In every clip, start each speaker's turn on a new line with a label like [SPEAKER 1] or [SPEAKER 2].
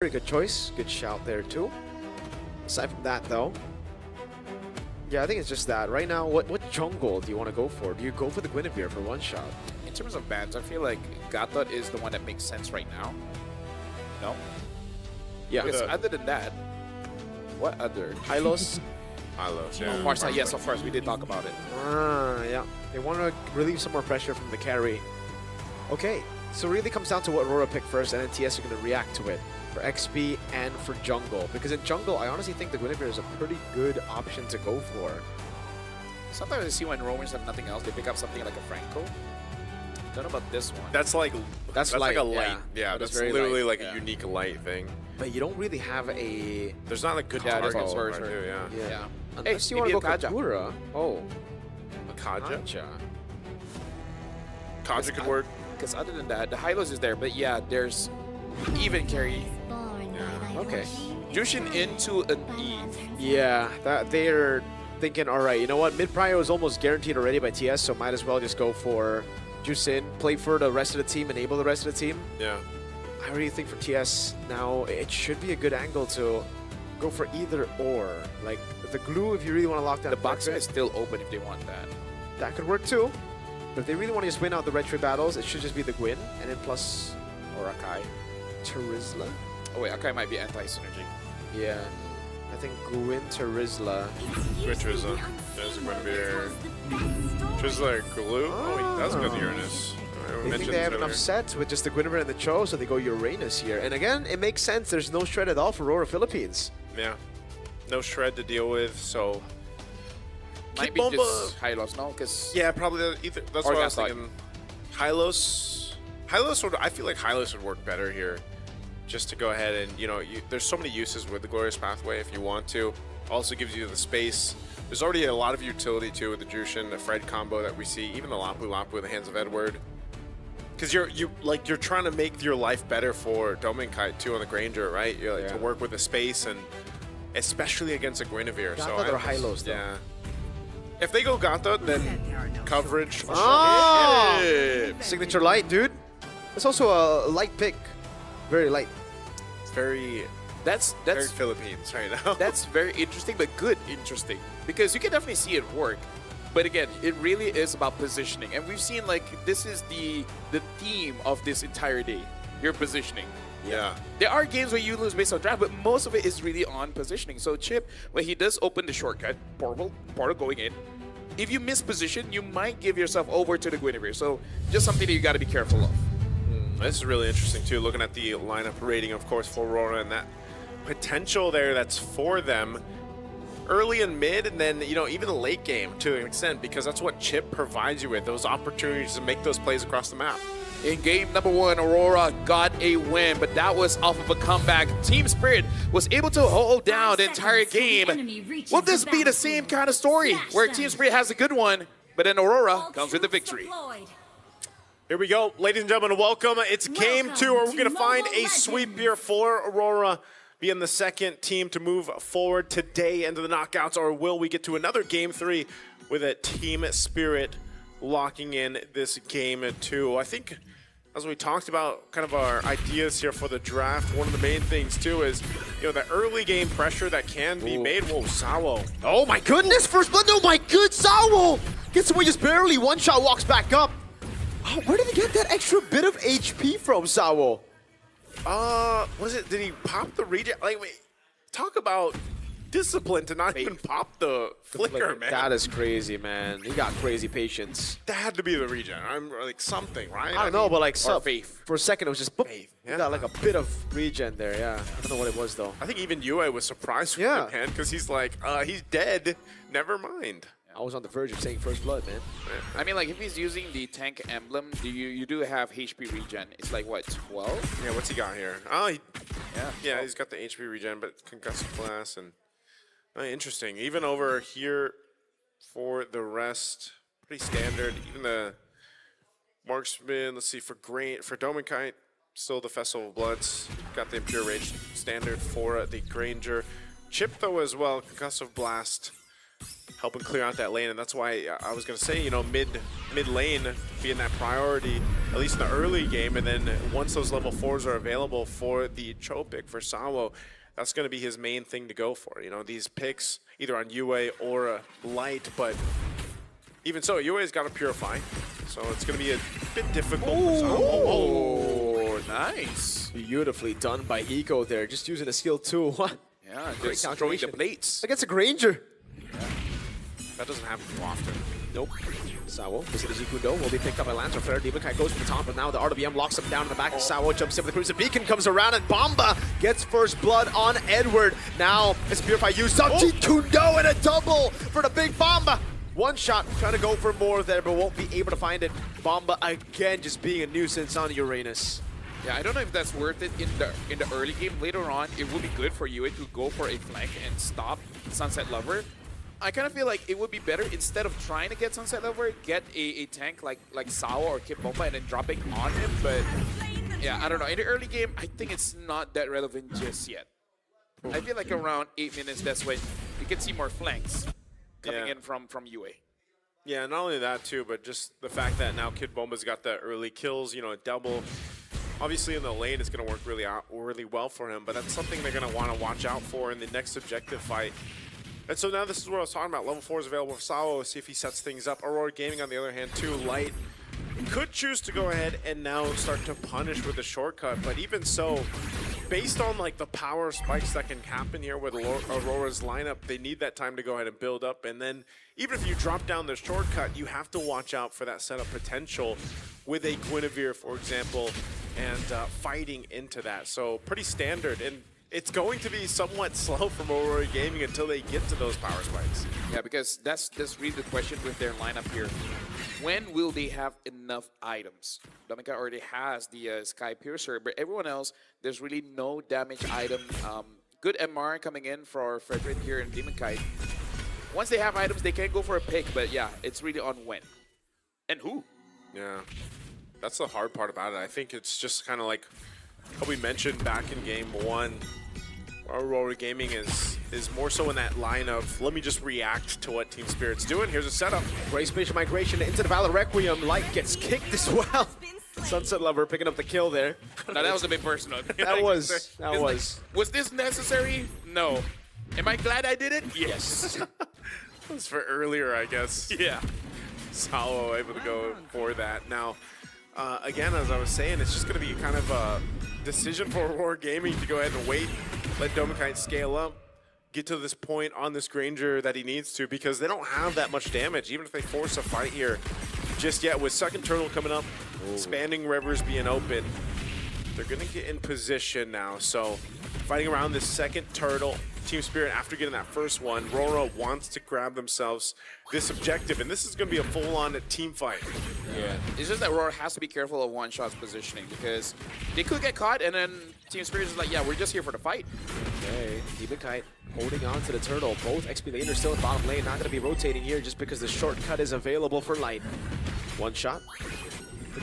[SPEAKER 1] Very good choice. Good shout there too. Aside from that though, yeah, I think it's just that. Right now, what jungle do you want to go for? Do you go for the Guinevere for one shot?
[SPEAKER 2] In terms of bans, I feel like Gatot is the one that makes sense right now. No?
[SPEAKER 1] Yeah.
[SPEAKER 2] Because other than that, what other?
[SPEAKER 1] Hylos.
[SPEAKER 3] Hylos,
[SPEAKER 2] Of course, yes, of course, we did talk about it.
[SPEAKER 1] Yeah. They want to relieve some more pressure from the carry. Okay, so it really comes down to what Aurora picked first, and then TS are going to react to it for XP and for jungle. Because in jungle, I honestly think the Guinevere is a pretty good option to go for.
[SPEAKER 2] Sometimes I see when Romans have nothing else, they pick up something like a Franco. Don't know about this one.
[SPEAKER 3] That's like
[SPEAKER 1] light,
[SPEAKER 3] a light.
[SPEAKER 1] yeah.
[SPEAKER 3] Yeah,
[SPEAKER 1] That is
[SPEAKER 3] that's
[SPEAKER 1] very
[SPEAKER 3] literally
[SPEAKER 1] light,
[SPEAKER 3] like
[SPEAKER 1] yeah.
[SPEAKER 3] a unique light thing.
[SPEAKER 1] But you don't really have a...
[SPEAKER 3] There's not like good
[SPEAKER 2] Yeah, there's
[SPEAKER 3] targets
[SPEAKER 2] no
[SPEAKER 3] for it
[SPEAKER 2] sorcerer.
[SPEAKER 3] too, yeah.
[SPEAKER 1] Yeah.
[SPEAKER 2] Hey,
[SPEAKER 1] Unless you want to
[SPEAKER 2] maybe
[SPEAKER 1] go
[SPEAKER 2] a Kaja.
[SPEAKER 1] Kagura. Oh.
[SPEAKER 3] A Kaja?
[SPEAKER 1] Kaja.
[SPEAKER 3] Kaja could work.
[SPEAKER 2] Because other than that, the Hylos is there, but yeah, there's even carry.
[SPEAKER 1] Okay.
[SPEAKER 2] Jushin into an Eve.
[SPEAKER 1] Yeah, that they're thinking, all right, you know what? Mid-prio is almost guaranteed already by TS, so might as well just go for Jusin, play for the rest of the team, enable the rest of the team.
[SPEAKER 3] Yeah.
[SPEAKER 1] I really think for TS now, it should be a good angle to go for either or. Like, the glue, if you really want to lock down
[SPEAKER 2] The box
[SPEAKER 1] Brexit,
[SPEAKER 2] is still open if they want that.
[SPEAKER 1] that could work too. But if they really want to just win out the red tree battles, it should just be the Gwyn, and then plus
[SPEAKER 2] Or Akai.
[SPEAKER 1] Terizla.
[SPEAKER 2] Oh wait, Akai might be anti-synergy.
[SPEAKER 1] Yeah, I think Gwyn, Terizla.
[SPEAKER 3] Which was there's a Guinevere. Trizla glue? Oh, wait, that was good Uranus.
[SPEAKER 1] They think they have enough sets with just the Guinevere and the Cho, so they go Uranus here. And again, it makes sense. There's no shred at all for Aurora Philippines.
[SPEAKER 3] Yeah. No shred to deal with, so...
[SPEAKER 2] Might
[SPEAKER 3] Keep
[SPEAKER 2] be
[SPEAKER 3] Bomba.
[SPEAKER 2] just Hylos, no? Because
[SPEAKER 3] Yeah, probably either. That's
[SPEAKER 2] Or
[SPEAKER 3] what I was
[SPEAKER 2] Gaslight.
[SPEAKER 3] thinking. Hylos would. I feel like Hylos would work better here, just to go ahead and there's so many uses with the Glorious Pathway if you want to. Also gives you the space. There's already a lot of utility too with the Jushin, the Fred combo that we see, even the Lapu Lapu in the hands of Edward. Because you're trying to make your life better for Dominkite too on the Granger, right? You're like to work with the space and especially against a Guinevere.
[SPEAKER 1] Gatot or Hylos, though?
[SPEAKER 3] Yeah. If they go Gatot, then coverage. For
[SPEAKER 1] Oh!
[SPEAKER 3] sure.
[SPEAKER 1] Signature light, dude. It's also a light pick. Very light.
[SPEAKER 3] It's very
[SPEAKER 2] that's
[SPEAKER 3] Philippines right now.
[SPEAKER 2] that's very interesting, but good interesting. Because you can definitely see it work. But again, it really is about positioning. And we've seen like this is the theme of this entire day. Your positioning.
[SPEAKER 3] yeah.
[SPEAKER 2] There are games where you lose based on draft, but most of it is really on positioning. So Chip, when he does open the shortcut, portal going in, if you miss position, you might give yourself over to the Guinevere. So just something that you got to be careful of.
[SPEAKER 3] This is really interesting too, looking at the lineup rating, of course, for Aurora and that potential there that's for them early and mid, and then even the late game to an extent, because that's what Chip provides you with, those opportunities to make those plays across the map.
[SPEAKER 2] In game number 1, Aurora got a win, but that was off of a comeback. Team Spirit was able to hold down the entire game. Will this be the same kind of story where Team Spirit has a good one, but then Aurora comes with the victory?
[SPEAKER 3] Here we go, ladies and gentlemen, welcome. It's game 2, where we're going to find a sweep here for Aurora, being the second team to move forward today into the knockouts, or will we get to another game 3 with a Team Spirit locking in this game 2? I think, as we talked about kind of our ideas here for the draft, one of the main things too is, the early game pressure that can be made. Whoa, Sawo.
[SPEAKER 1] Oh my goodness, first blood. Oh my good, Sawo gets away just barely. One shot, walks back up. Oh, where did he get that extra bit of HP from, Sawo?
[SPEAKER 3] Did he pop the regen? Like, wait, talk about discipline to not even pop the flicker, man.
[SPEAKER 1] That is crazy, man. He got crazy patience.
[SPEAKER 3] That had to be the regen. I'm like something, right?
[SPEAKER 1] I don't know, but like
[SPEAKER 2] faith.
[SPEAKER 1] for a second, it was just boop.
[SPEAKER 3] Faith,
[SPEAKER 1] He
[SPEAKER 3] yeah.
[SPEAKER 1] got like a bit of regen there, yeah. I don't know what it was, though.
[SPEAKER 3] I think even Yue was surprised with
[SPEAKER 1] Yeah.
[SPEAKER 3] him, man, because he's like, he's dead. Never mind.
[SPEAKER 1] I was on the verge of saying first blood, man.
[SPEAKER 2] I mean, like, if he's using the tank emblem, you do have HP regen. It's like, what, 12?
[SPEAKER 3] Yeah, what's he got here? Yeah, he's got the HP regen, but concussive blast and interesting. Even over here for the rest, pretty standard. Even the marksman. Let's see, for Dominkite, still the Festival of Bloods. Got the Impure Rage standard for the Granger. Chip though as well, concussive blast, helping clear out that lane, and that's why I was gonna say, mid mid lane being that priority, at least in the early game, and then once those level 4s are available for the Cho pick for Sawo, that's going to be his main thing to go for. You know, these picks either on UA or Light, but even so, UA's got to Purify, so it's going to be a bit difficult for Sawo.
[SPEAKER 2] Oh, nice.
[SPEAKER 1] Beautifully done by Hiko there, just using a skill too.
[SPEAKER 2] Yeah,
[SPEAKER 1] Great
[SPEAKER 2] just throwing the
[SPEAKER 1] calculation.
[SPEAKER 2] plates.
[SPEAKER 1] Against a Granger.
[SPEAKER 3] That doesn't happen too often.
[SPEAKER 1] Nope. Sawo, Visitaji Kundo will be picked up by Lancer Flare. Demon Kite goes for the top, but now the RWM locks him down in the back. Sawo jumps in with the Cruiser Beacon, comes around, and Bomba gets first blood on Edward. Now it's Purify used up. Kundo and a double for the big Bomba. One shot, trying to go for more there, but won't be able to find it. Bomba again just being a nuisance on Uranus.
[SPEAKER 2] Yeah, I don't know if that's worth it in the early game. Later on, it would be good for UA to go for a flank and stop Sunset Lover. I kind of feel like it would be better, instead of trying to get Sunset Lover, get a tank like Sawo or Kid Bomba and then dropping on him. But yeah, I don't know. In the early game, I think it's not that relevant just yet. I feel like around 8 minutes, that's when we can see more flanks coming in from UA.
[SPEAKER 3] Yeah, not only that too, but just the fact that now Kid Bomba's got the early kills, you know, a double. Obviously in the lane, it's going to work really well for him, but that's something they're going to want to watch out for in the next objective fight. And so now this is what I was talking about. Level 4 is available for Sawo. See if he sets things up. Aurora Gaming, on the other hand, too, Light could choose to go ahead and now start to punish with a shortcut. But even so, based on like the power spikes that can happen here with Aurora's lineup, they need that time to go ahead and build up. And then even if you drop down the shortcut, you have to watch out for that setup potential with a Guinevere, for example, and fighting into that. So pretty standard. And it's going to be somewhat slow from Aurora Gaming until they get to those power spikes.
[SPEAKER 2] Yeah, because that's really the question with their lineup here. When will they have enough items? Dominica already has the Sky Piercer, but everyone else, there's really no damage item. Good MR coming in for Frederick here in Demon Kite. Once they have items, they can go for a pick, but yeah, it's really on when. And who?
[SPEAKER 3] Yeah, that's the hard part about it. I think it's just kind of like what we mentioned back in game 1. Aurora Gaming is more so in that line of, let me just react to what Team Spirit's doing. Here's a setup.
[SPEAKER 1] Great spatial migration into the Valor Requiem. Light gets kicked as well. Sunset Lover picking up the kill there.
[SPEAKER 2] No, that was a bit personal.
[SPEAKER 1] That was.
[SPEAKER 2] Like, was this necessary? No. Am I glad I did it? Yes.
[SPEAKER 3] That was for earlier, I guess.
[SPEAKER 2] Yeah.
[SPEAKER 3] Sawo able to go for that. Now, again, as I was saying, it's just going to be kind of a decision for Aurora Gaming to go ahead and wait, let Domikite scale up, get to this point on this Granger that he needs to, because they don't have that much damage, even if they force a fight here just yet. With second turtle coming up, expanding rivers being open, they're going to get in position now. So fighting around this second turtle, Team Spirit, after getting that first one, Aurora wants to grab themselves this objective, and this is going to be a full-on team fight.
[SPEAKER 2] Yeah. It's just that Aurora has to be careful of one-shot's positioning, because they could get caught, and then Team Spirit is like, yeah, we're just here for the fight.
[SPEAKER 1] Okay, Demon Kite holding on to the turtle. Both XP laners still in bottom lane, not going to be rotating here just because the shortcut is available for Light. One shot.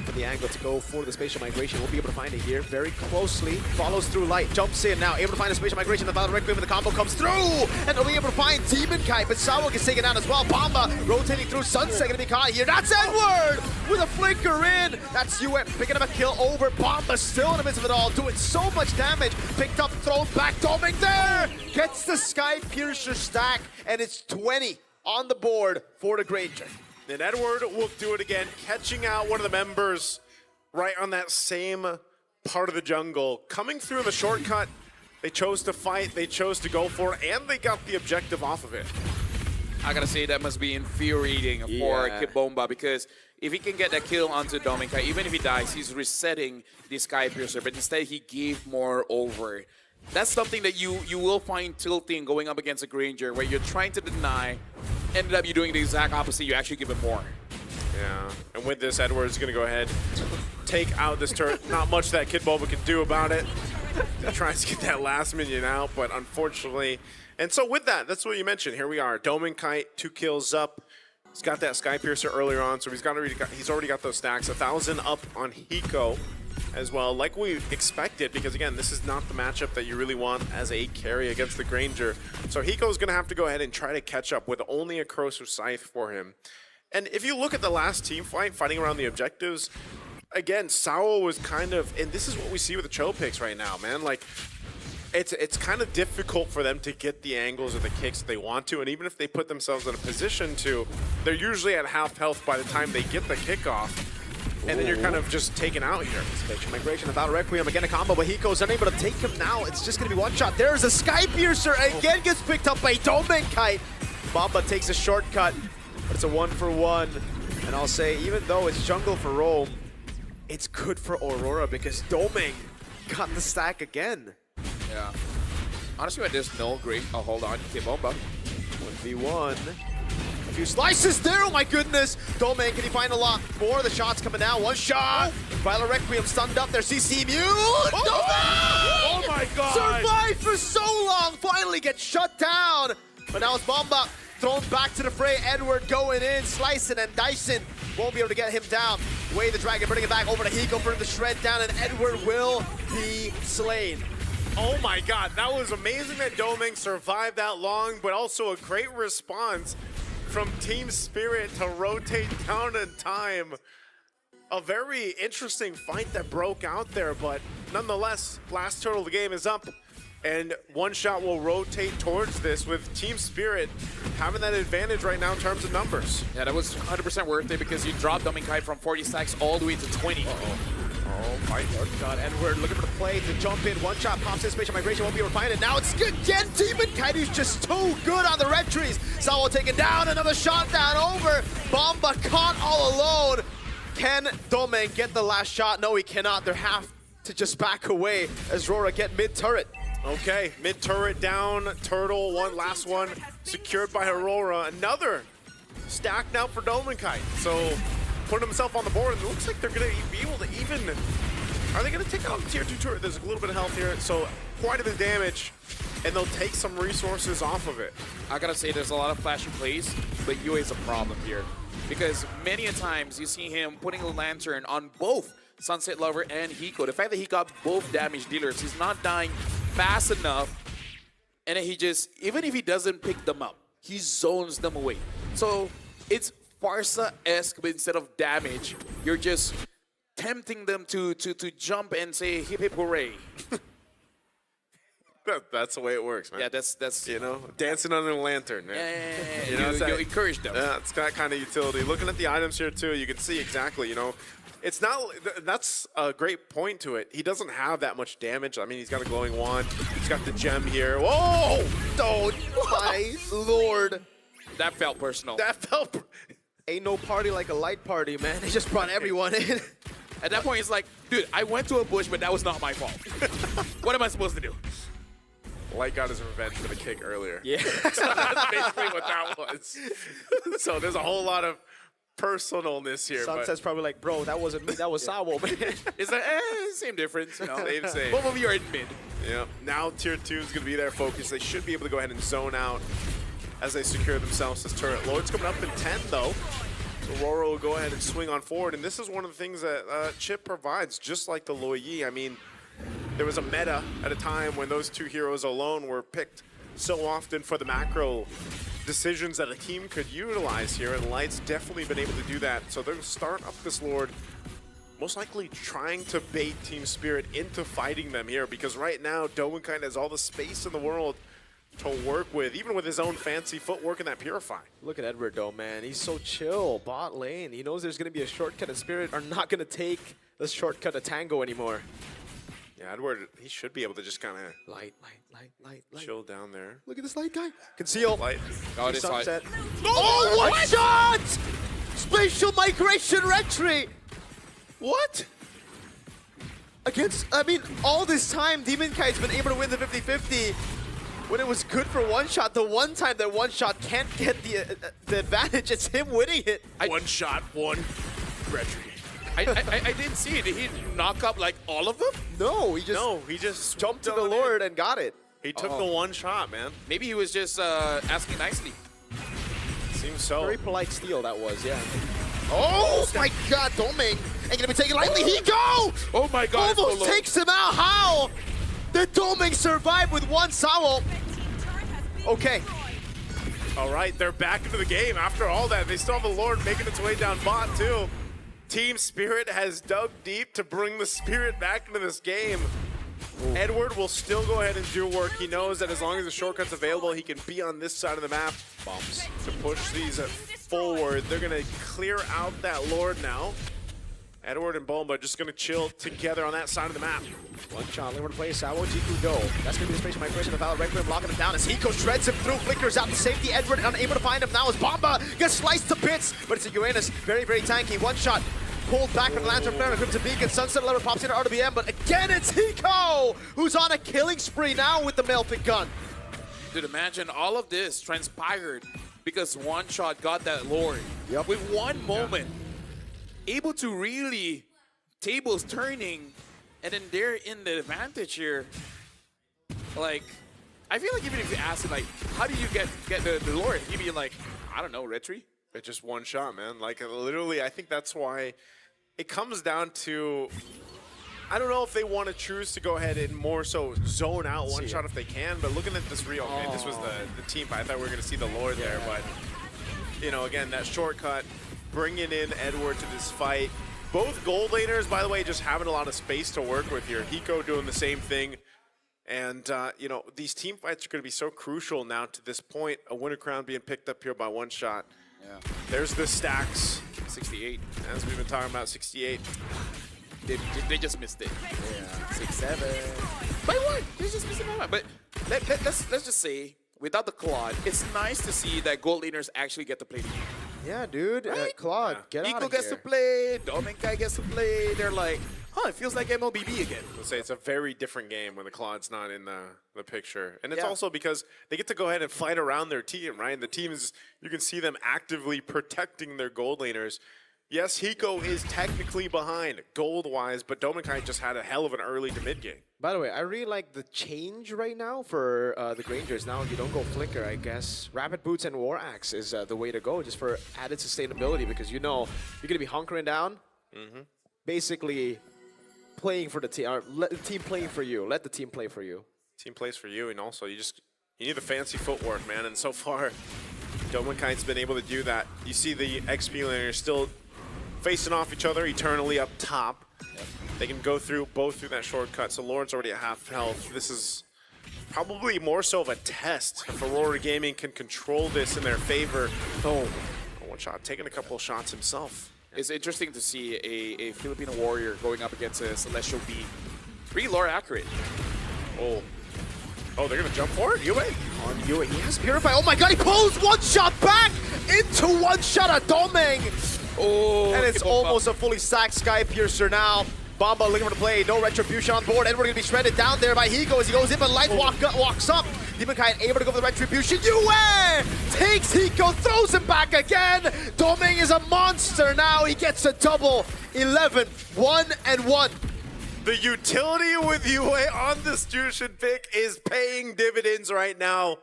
[SPEAKER 1] For the angle to go for the spatial migration. We'll be able to find it here very closely. Follows through Light, jumps in now, able to find a spatial migration. The Valor Requiem, the combo comes through, and they'll be able to find Demon Kite, but Sawo gets taken out as well. Bomba rotating through Sunset, gonna be caught here. That's Edward with a flicker in. That's UN picking up a kill over Bomba, still in the midst of it all, doing so much damage. Picked up, thrown back, Doming there, gets the Sky Piercer stack, and it's 20 on the board for the Granger.
[SPEAKER 3] And Edward will do it again, catching out one of the members right on that same part of the jungle. Coming through the shortcut, they chose to fight, they chose to go for it, and they got the objective off of it.
[SPEAKER 2] I gotta say, that must be infuriating for Kid Bomba, because if he can get that kill onto Dominica, even if he dies, he's resetting the Sky Piercer, but instead he gave more over. That's something that you will find tilting going up against a Granger, where you're trying to deny, ended up you doing the exact opposite, you actually give him more.
[SPEAKER 3] Yeah, and with this, Edward's gonna go ahead, take out this turret. Not much that Kid Bomba can do about it. Tries to get that last minion out, but unfortunately. And so with that, that's what you mentioned. Here we are, Domin Kite, 2 kills up. He's got that Sky Piercer earlier on, so he's already got those stacks. 1,000 up on Hiko as well, like we expected, because again, this is not the matchup that you really want as a carry against the Granger. So Hiko's gonna have to go ahead and try to catch up with only a Corrosive Scythe for him. And if you look at the last team fight, fighting around the objectives, again, Sao was kind of, and this is what we see with the Cho picks right now, man. Like, it's kind of difficult for them to get the angles or the kicks that they want to, and even if they put themselves in a position to, they're usually at half health by the time they get the kickoff, and then you're kind of just taken out here.
[SPEAKER 1] Spatial migration without Requiem, again a combo, but Hiko's unable to take him now. It's just gonna be one shot. There's a Sky Piercer, again gets picked up by Domen Kite. Bomba takes a shortcut, but it's a 1-for-1. And I'll say, even though it's jungle for Rome, it's good for Aurora because Domen got the stack again.
[SPEAKER 2] Yeah. Honestly, when there's no great, oh, hold on, okay, Bomba.
[SPEAKER 1] 1v1. A few slices there, oh my goodness! Domen, can he find a lot more? The shots coming down, one shot! Violet Requiem stunned up there, CC Mute!
[SPEAKER 3] Oh my god!
[SPEAKER 1] Survived for so long, finally gets shut down! But now it's Bomba thrown back to the fray, Edward going in, slicing, and Dyson won't be able to get him down. Way the Dragon, bringing it back over to Hiko for the shred down, and Edward will be slain.
[SPEAKER 3] Oh my god, that was amazing that Domen survived that long, but also a great response from Team Spirit to rotate down in time. A very interesting fight that broke out there, but nonetheless, last turtle of the game is up, and one shot will rotate towards this with Team Spirit having that advantage right now in terms of numbers.
[SPEAKER 2] Yeah, that was 100% worth it because you dropped Domen Kite from 40 stacks all the way to 20.
[SPEAKER 1] Oh my god, Edward looking for the play to jump in. One shot pops in, spatial migration won't be able to find it. Now it's again Demon Kite who's just too good on the red trees. Sawo taken down, another shot down over. Bomba caught all alone. Can Domen get the last shot? No, he cannot. They have to just back away as Aurora get mid-turret.
[SPEAKER 3] Okay, mid-turret down, turtle, last one secured by Aurora. Another stack now for Domen Kite. So putting himself on the board, and it looks like they're going to be able to even, are they going to take out the tier 2 turret? There's a little bit of health here, so quite a bit of damage, and they'll take some resources off of it.
[SPEAKER 2] I gotta say, there's a lot of flashy plays, but Yue is a problem here. Because many a times you see him putting a lantern on both Sunset Lover and Hiko. The fact that he got both damage dealers, he's not dying fast enough, and then he just, even if he doesn't pick them up, he zones them away. So it's Farsa-esque, but instead of damage, you're just tempting them to jump and say hip hip hooray.
[SPEAKER 3] That's the way it works, man.
[SPEAKER 2] Yeah, that's
[SPEAKER 3] you know, dancing under the lantern, man.
[SPEAKER 2] Yeah.
[SPEAKER 3] You know,
[SPEAKER 2] you encourage them.
[SPEAKER 3] Yeah, it's that kind of utility. Looking at the items here too, you can see exactly, you know, it's not, that's a great point to it. He doesn't have that much damage. I mean, he's got a glowing wand. He's got the gem here. Whoa!
[SPEAKER 1] Oh my lord.
[SPEAKER 2] That felt personal.
[SPEAKER 3] That felt...
[SPEAKER 1] Ain't no party like a light party, man. They just brought everyone in.
[SPEAKER 2] At that point, it's like, dude, I went to a bush, but that was not my fault. What am I supposed to do?
[SPEAKER 3] Light got his revenge for the kick earlier.
[SPEAKER 1] Yeah.
[SPEAKER 3] So that's basically what that was. So there's a whole lot of personalness here.
[SPEAKER 1] Sunset's probably like, bro, that wasn't me, that was Sawo, man.
[SPEAKER 2] It's like, same difference. You know?
[SPEAKER 3] Same.
[SPEAKER 2] Both of you are in mid.
[SPEAKER 3] Yeah. Now tier 2 is going to be their focus. They should be able to go ahead and zone out as they secure themselves this turret. Lord's coming up in 10, though. So Aurora will go ahead and swing on forward. And this is one of the things that Chip provides, just like the Loi Yi. I mean, there was a meta at a time when those two heroes alone were picked so often for the macro decisions that a team could utilize here, and Light's definitely been able to do that. So they'll start up this Lord, most likely trying to bait Team Spirit into fighting them here, because right now Domen Kite has all the space in the world to work with, even with his own fancy footwork in that Purify.
[SPEAKER 1] Look at Edward though, man. He's so chill. Bot lane. He knows there's going to be a shortcut, and Spirit are not going to take the shortcut to Tango anymore.
[SPEAKER 3] Yeah, Edward, he should be able to just kind of
[SPEAKER 1] Light.
[SPEAKER 3] chill down there.
[SPEAKER 1] Look at this light guy. Conceal.
[SPEAKER 3] Light.
[SPEAKER 2] Oh, this
[SPEAKER 1] Sunset. Oh, what shot! Spatial migration retry. What? Against, I mean, all this time, Demon Kite's been able to win the 50-50 when it was good for one shot. The one time that one shot can't get the advantage, it's him winning it.
[SPEAKER 3] One shot, one retry.
[SPEAKER 2] I didn't see it. Did he knock up like all of them?
[SPEAKER 1] No, he just
[SPEAKER 3] jumped
[SPEAKER 1] to the Lord and got it.
[SPEAKER 3] He took the one shot, man.
[SPEAKER 2] Maybe he was just asking nicely.
[SPEAKER 3] Seems so.
[SPEAKER 1] Very polite steal that was, yeah. Oh my god, Domen ain't gonna be taken lightly. Hiko!
[SPEAKER 2] Oh my god.
[SPEAKER 1] Almost takes him out. How? Did Domen survive with one Sawo? Okay.
[SPEAKER 3] All right, they're back into the game. After all that, they still have a Lord making its way down bot too. Team Spirit has dug deep to bring the Spirit back into this game. Ooh. Edward will still go ahead and do work. He knows that as long as the shortcut's available, he can be on this side of the map. Bumps to push these forward. They're gonna clear out that Lord now. Edward and Bomba just gonna chill together on that side of the map.
[SPEAKER 1] One shot, Lingard to play, Sawo, Jiku go. That's gonna be the space migration of Valor Requiem blocking him down as Hiko shreds him through, flickers out to safety. Edward unable to find him now as Bomba gets sliced to bits, but it's a Uranus, very, very tanky. One shot, pulled back from the Lantern Flare, Crimson Beacon, Sunset Lever pops in RWM, but again it's Hiko, who's on a killing spree now with the melting gun.
[SPEAKER 2] Dude, imagine all of this transpired because One Shot got that Lord. Yep. With one moment, able to really tables turning, and then they're in the advantage here. Like, I feel like even if you ask him, like, how do you get the Lord? He'd be like, I don't know, Retry.
[SPEAKER 3] It's just one shot, man. Like, literally, I think that's why it comes down to, I don't know if they want to choose to go ahead and more so zone out one shot if they can, but looking at this reel, man, this was the team fight. I thought we were going to see the Lord there, but, you know, again, that shortcut, bringing in Edward to this fight. Both gold laners, by the way, just having a lot of space to work with here. Hiko doing the same thing. And, you know, these team fights are going to be so crucial now to this point. A winner crown being picked up here by One Shot.
[SPEAKER 2] Yeah.
[SPEAKER 3] There's the stacks.
[SPEAKER 2] 68.
[SPEAKER 3] As we've been talking about, 68.
[SPEAKER 2] They just missed it.
[SPEAKER 1] Yeah, 6-7.
[SPEAKER 2] By one, they just missed it by one. But let's just say, without the Claude, it's nice to see that gold laners actually get to play the game.
[SPEAKER 1] Yeah, dude.
[SPEAKER 2] Right?
[SPEAKER 1] Claude, get out
[SPEAKER 2] Nico
[SPEAKER 1] of
[SPEAKER 2] gets
[SPEAKER 1] here.
[SPEAKER 2] to play, Domenkai gets to play. They're like, huh, it feels like MLBB again.
[SPEAKER 3] Let's say it's a very different game when the Claude's not in the picture. And it's also because they get to go ahead and fight around their team, right? And the team is, you can see them actively protecting their gold laners. Yes, Hiko is technically behind gold-wise, but Domenkai just had a hell of an early to mid game.
[SPEAKER 1] By the way, I really like the change right now for the Grangers. Now you don't go Flicker, I guess. Rapid Boots and War Axe is the way to go, just for added sustainability, because you know you're going to be hunkering down, basically playing for the team, or let the team play for you. Let the team play for you.
[SPEAKER 3] Team plays for you, and also you need the fancy footwork, man. And so far, Domenkai's been able to do that. You see the XP laners still facing off each other eternally up top. They can go through both through that shortcut. So Lord's already at half health. This is probably more so of a test if Aurora Gaming can control this in their favor. Oh, One Shot taking a couple of shots himself.
[SPEAKER 2] It's interesting to see a Filipino warrior going up against a Celestial B. Pretty lore accurate.
[SPEAKER 3] Oh, they're gonna jump for it? Yue?
[SPEAKER 1] On Yue, he has Purify. Oh my god, he pulls One Shot back into One Shot at Domeng.
[SPEAKER 2] Oh,
[SPEAKER 1] and it's almost a fully stacked Sky Piercer now. Bomba looking for the play, no retribution on board. Edward gonna be shredded down there by Hiko as he goes in, but Light walks up. Demonkai able to go for the retribution. Yue takes Hiko, throws him back again. Domeng is a monster now. He gets a double. 11, 1 and 1.
[SPEAKER 3] The utility with Yue on this Jushin pick is paying dividends right now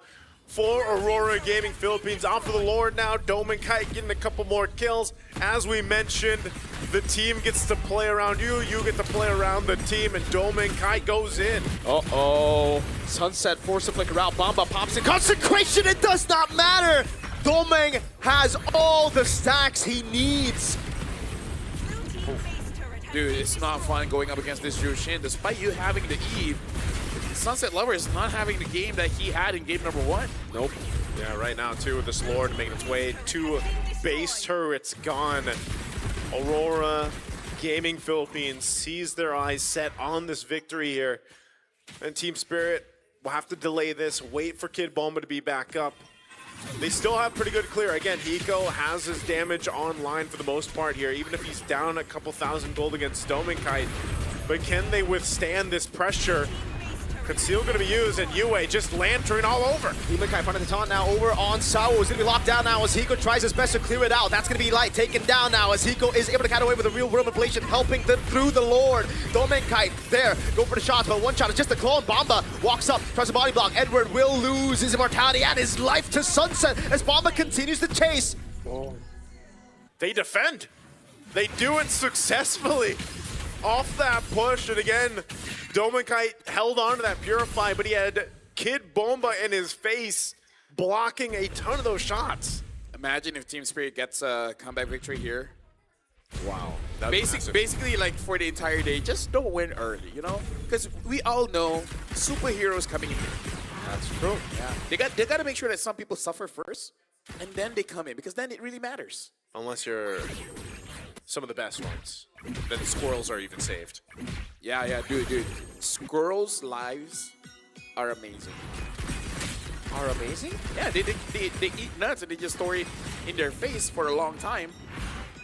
[SPEAKER 3] for Aurora Gaming Philippines. On for the Lord now. Domenkai getting a couple more kills. As we mentioned, the team gets to play around you. You get to play around the team, and Domenkai goes in.
[SPEAKER 1] Uh-oh. Sunset force to flicker out. Bomba pops in. Consecration, it does not matter. Domeng has all the stacks he needs.
[SPEAKER 2] Dude, it's not fun going up against this Jushin. Despite you having the Eve, Sunset Lover is not having the game that he had in game number 1.
[SPEAKER 3] Nope. Yeah, right now, too, with this Lord making its way to base turrets gone. Aurora Gaming Philippines sees their eyes set on this victory here. And Team Spirit will have to delay this, wait for Kid Bomba to be back up. They still have pretty good clear. Again, Hiko has his damage online for the most part here, even if he's down a couple thousand gold against Domenkai. But can they withstand this pressure? Conceal going to be used, and Yue just lantern all over.
[SPEAKER 1] Demonkai front of the taunt now over on Sawo. He's going to be locked down now as Hiko tries his best to clear it out. That's going to be Light taken down now as Hiko is able to cut away with a real world manipulation, helping them through the Lord. Domenkai there, go for the shots, but one shot is just a clone. Bomba walks up, tries a body block. Edward will lose his immortality and his life to Sunset as Bomba continues to chase.
[SPEAKER 3] Oh. They defend. They do it successfully. Off that push, and again, Domenkai held on to that Purify, but he had Kid Bomba in his face. blocking a ton of those shots.
[SPEAKER 2] Imagine if Team Spirit gets a comeback victory here.
[SPEAKER 3] Wow. That'd be massive.
[SPEAKER 2] Basically, like for the entire day, just don't win early, you know? Because we all know superheroes coming in here.
[SPEAKER 3] That's true.
[SPEAKER 2] Yeah. They got to make sure that some people suffer first, and then they come in, because then it really matters.
[SPEAKER 3] Unless you're some of the best ones. Then the squirrels are even saved.
[SPEAKER 2] Yeah, dude. Squirrels' lives are amazing.
[SPEAKER 1] Are amazing?
[SPEAKER 2] Yeah, they eat nuts and they just store it in their face for a long time.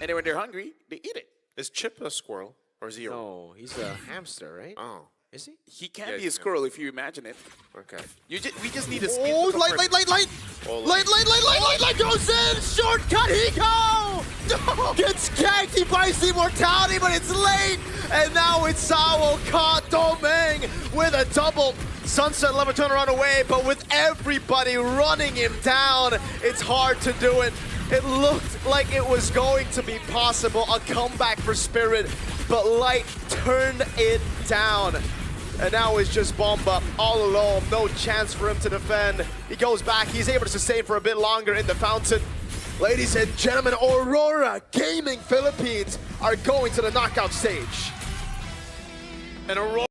[SPEAKER 2] And then when they're hungry, they eat it.
[SPEAKER 3] Is Chip a squirrel? Or is he a...
[SPEAKER 1] No, he's a hamster, right?
[SPEAKER 3] Oh,
[SPEAKER 1] Is he?
[SPEAKER 2] He can't
[SPEAKER 3] Yeah,
[SPEAKER 2] be
[SPEAKER 3] he
[SPEAKER 2] a
[SPEAKER 3] can.
[SPEAKER 2] squirrel if you imagine it.
[SPEAKER 3] okay.
[SPEAKER 2] We just need a skin.
[SPEAKER 4] Oh,
[SPEAKER 2] to
[SPEAKER 4] light,
[SPEAKER 2] cover it.
[SPEAKER 4] light.
[SPEAKER 3] Oh,
[SPEAKER 4] Light goes in. Shortcut, Hiko. Gets ganked. He buys the immortality, but it's late. And now it's Sao caught Domeng with a double. Sunset Lover turnaround away, but with everybody running him down, it's hard to do it. It looked like it was going to be possible, a comeback for Spirit, but Light turned it down. And now it's just Bomba all alone, no chance for him to defend. He goes back, he's able to sustain for a bit longer in the fountain. Ladies and gentlemen, Aurora Gaming Philippines are going to the knockout stage.
[SPEAKER 3] And Aurora